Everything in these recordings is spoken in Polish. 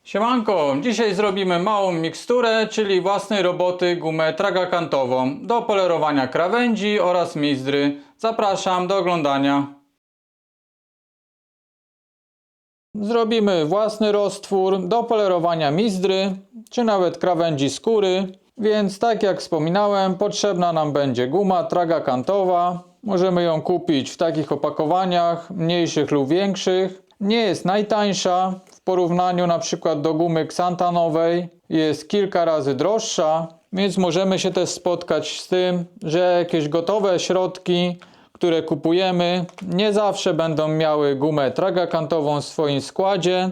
Siemanko, dzisiaj zrobimy małą miksturę, czyli własnej roboty gumę tragakantową do polerowania krawędzi oraz mizdry. Zapraszam do oglądania. Zrobimy własny roztwór do polerowania mizdry, czy nawet krawędzi skóry. Więc tak jak wspominałem, potrzebna nam będzie guma tragakantowa. Możemy ją kupić w takich opakowaniach, mniejszych lub większych. Nie jest najtańsza. W porównaniu na przykład do gumy ksantanowej jest kilka razy droższa, więc możemy się też spotkać z tym, że jakieś gotowe środki, które kupujemy, nie zawsze będą miały gumę tragakantową w swoim składzie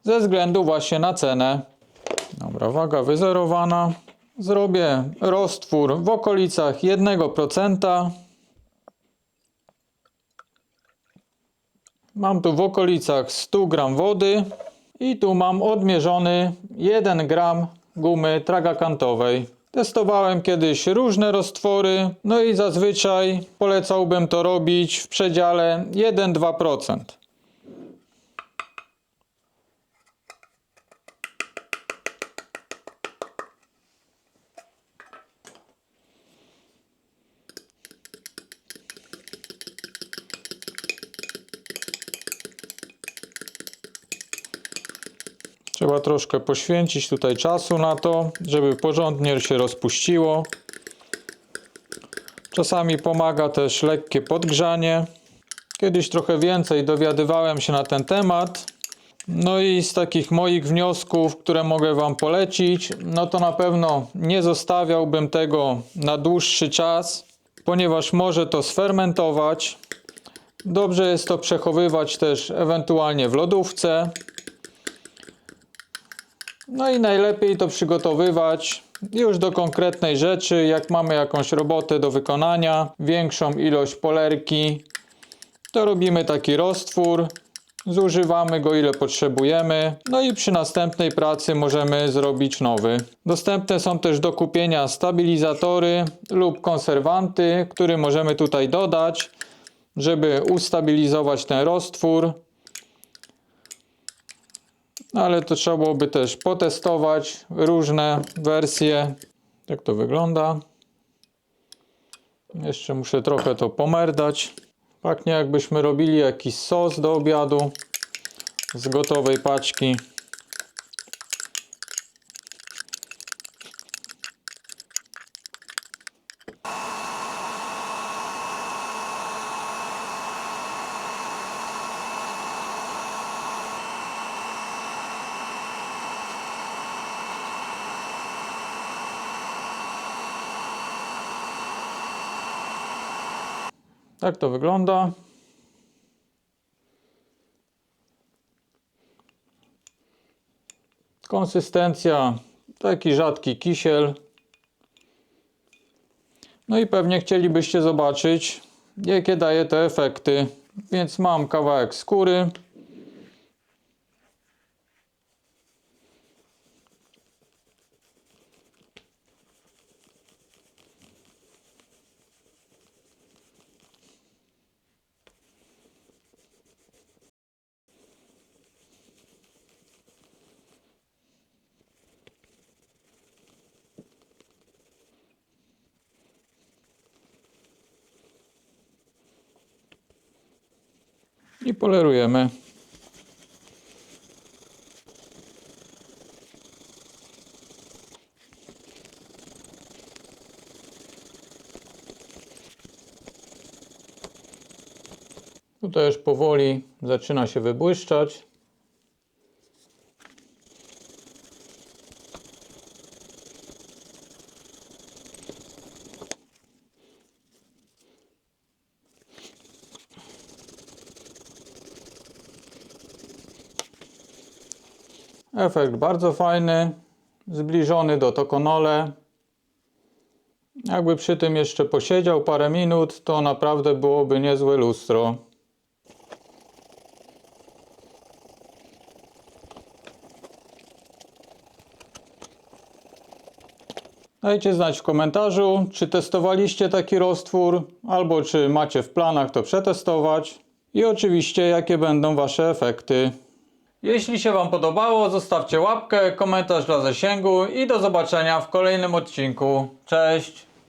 ze względu właśnie na cenę. Dobra, waga wyzerowana. Zrobię roztwór w okolicach 1%. Mam tu w okolicach 100 g wody i tu mam odmierzony 1 gram gumy tragakantowej. Testowałem kiedyś różne roztwory, no i zazwyczaj polecałbym to robić w przedziale 1-2%. Trzeba troszkę poświęcić tutaj czasu na to, żeby porządnie się rozpuściło. Czasami pomaga też lekkie podgrzanie. Kiedyś trochę więcej dowiadywałem się na ten temat. No i z takich moich wniosków, które mogę Wam polecić, no to na pewno nie zostawiałbym tego na dłuższy czas, ponieważ może to sfermentować. Dobrze jest to przechowywać też ewentualnie w lodówce. No i najlepiej to przygotowywać już do konkretnej rzeczy, jak mamy jakąś robotę do wykonania, większą ilość polerki, to robimy taki roztwór, zużywamy go ile potrzebujemy, no i przy następnej pracy możemy zrobić nowy. Dostępne są też do kupienia stabilizatory lub konserwanty, które możemy tutaj dodać, żeby ustabilizować ten roztwór. Ale to trzeba byłoby też potestować różne wersje. Jak to wygląda. Jeszcze muszę trochę to pomerdać. Pachnie jakbyśmy robili jakiś sos do obiadu z gotowej paczki. Tak to wygląda. Konsystencja taki rzadki kisiel. No i pewnie chcielibyście zobaczyć, jakie daje te efekty. Więc mam kawałek skóry. I polerujemy. Tutaj już powoli zaczyna się wybłyszczać. Efekt bardzo fajny, zbliżony do Tokonole. Jakby przy tym jeszcze posiedział parę minut, to naprawdę byłoby niezłe lustro. Dajcie znać w komentarzu, czy testowaliście taki roztwór, albo czy macie w planach to przetestować. I oczywiście, jakie będą Wasze efekty. Jeśli się Wam podobało, zostawcie łapkę, komentarz dla zasięgu i do zobaczenia w kolejnym odcinku. Cześć!